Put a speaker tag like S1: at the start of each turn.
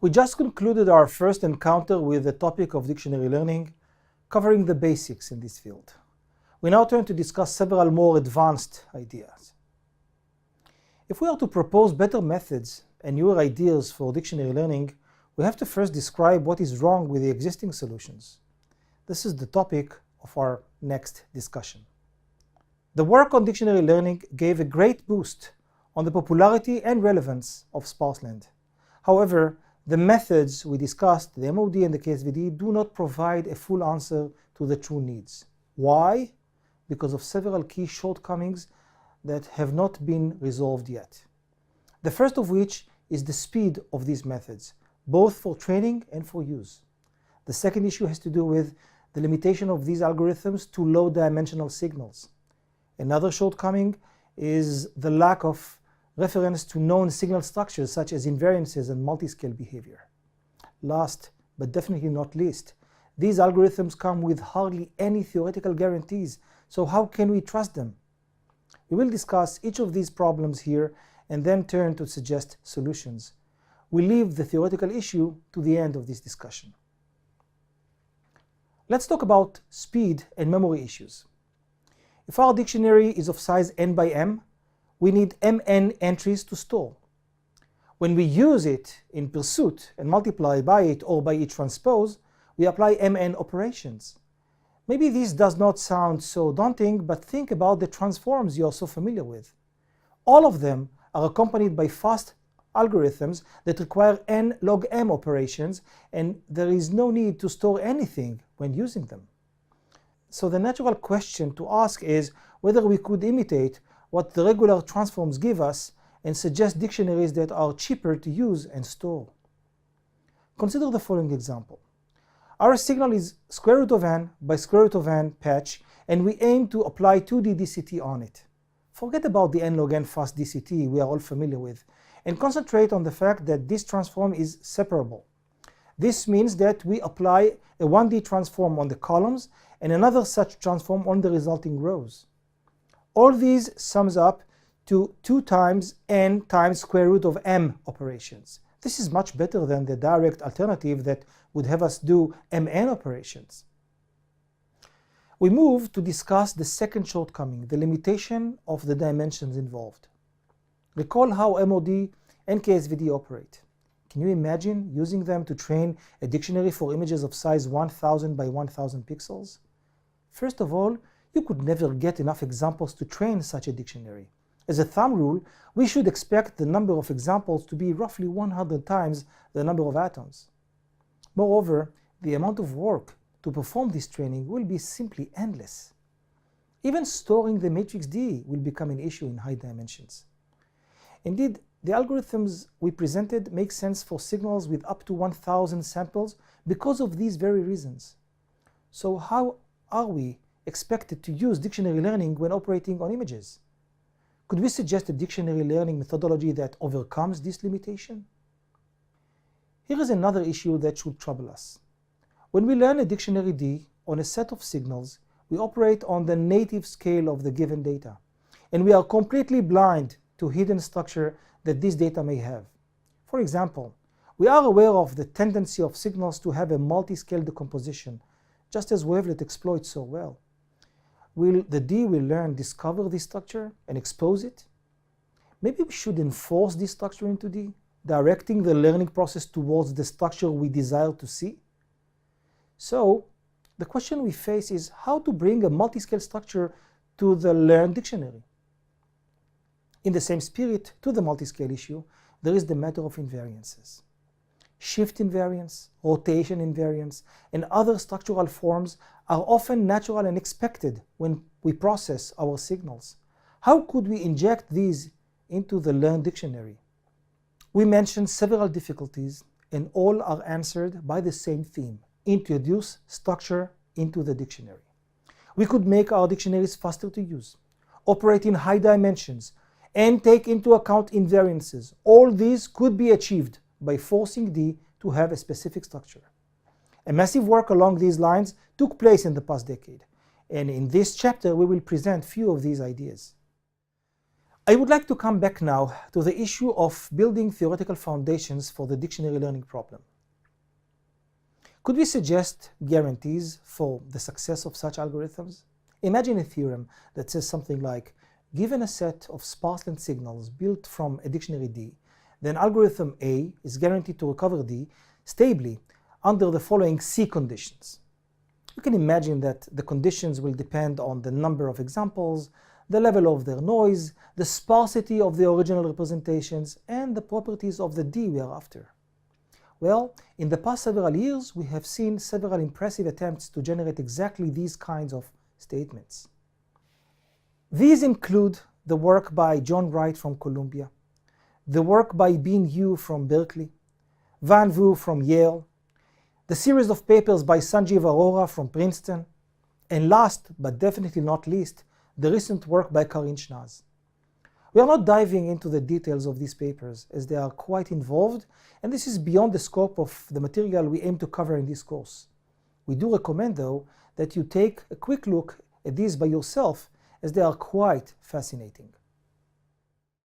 S1: We just concluded our first encounter with the topic of dictionary learning, covering the basics in this field. We now turn to discuss several more advanced ideas. If we are to propose better methods and newer ideas for dictionary learning, we have to first describe what is wrong with the existing solutions. This is the topic of our next discussion. The work on dictionary learning gave a great boost on the popularity and relevance of SparseLand. However, the methods we discussed, the MOD and the KSVD, do not provide a full answer to the true needs. Why? Because of several key shortcomings that have not been resolved yet. The first of which is the speed of these methods, both for training and for use. The second issue has to do with the limitation of these algorithms to low-dimensional signals. Another shortcoming is the lack of reference to known signal structures such as invariances and multiscale behavior. Last, but definitely not least, these algorithms come with hardly any theoretical guarantees, so how can we trust them? We will discuss each of these problems here and then turn to suggest solutions. We leave the theoretical issue to the end of this discussion. Let's talk about speed and memory issues. If our dictionary is of size n by m, we need mn entries to store. When we use it in pursuit and multiply by it or by each transpose, we apply mn operations. Maybe this does not sound so daunting, but think about the transforms you are so familiar with. All of them are accompanied by fast algorithms that require n log m operations, and there is no need to store anything when using them. So the natural question to ask is whether we could imitate what the regular transforms give us and suggest dictionaries that are cheaper to use and store. Consider the following example. Our signal is square root of n by square root of n patch, and we aim to apply 2D DCT on it. Forget about the n log n fast DCT we are all familiar with, and concentrate on the fact that this transform is separable. This means that we apply a 1D transform on the columns and another such transform on the resulting rows. All these sums up to 2 times n times square root of m operations. This is much better than the direct alternative that would have us do mn operations. We move to discuss the second shortcoming, the limitation of the dimensions involved. Recall how MOD and KSVD operate. Can you imagine using them to train a dictionary for images of size 1000 by 1000 pixels? First of all, you could never get enough examples to train such a dictionary. As a thumb rule, we should expect the number of examples to be roughly 100 times the number of atoms. Moreover, the amount of work to perform this training will be simply endless. Even storing the matrix D will become an issue in high dimensions. Indeed, the algorithms we presented make sense for signals with up to 1000 samples because of these very reasons. So how are we expected to use dictionary learning when operating on images? Could we suggest a dictionary learning methodology that overcomes this limitation? Here is another issue that should trouble us. When we learn a dictionary D on a set of signals, we operate on the native scale of the given data, and we are completely blind to hidden structure that this data may have. For example, we are aware of the tendency of signals to have a multi-scale decomposition, just as wavelet exploits so well. Will the D we learn discover this structure and expose it? Maybe we should enforce this structure into D, directing the learning process towards the structure we desire to see. So, the question we face is how to bring a multi-scale structure to the learned dictionary. In the same spirit to the multi-scale issue, there is the matter of invariances. Shift invariance, rotation invariance, and other structural forms are often natural and expected when we process our signals. How could we inject these into the learned dictionary? We mentioned several difficulties, and all are answered by the same theme: introduce structure into the dictionary. We could make our dictionaries faster to use, operate in high dimensions, and take into account invariances. All these could be achieved by forcing D to have a specific structure. A massive work along these lines took place in the past decade, and in this chapter we will present few of these ideas. I would like to come back now to the issue of building theoretical foundations for the dictionary learning problem. Could we suggest guarantees for the success of such algorithms? Imagine a theorem that says something like, given a set of SparseLand signals built from a dictionary D, then algorithm A is guaranteed to recover D stably under the following C conditions. You can imagine that the conditions will depend on the number of examples, the level of their noise, the sparsity of the original representations, and the properties of the D we are after. Well, in the past several years, we have seen several impressive attempts to generate exactly these kinds of statements. These include the work by John Wright from Columbia, the work by Bin Yu from Berkeley, Van Vu from Yale, the series of papers by Sanjeev Arora from Princeton, and last but definitely not least, the recent work by Karin Schnaz. We are not diving into the details of these papers as they are quite involved, and this is beyond the scope of the material we aim to cover in this course. We do recommend, though, that you take a quick look at these by yourself as they are quite fascinating.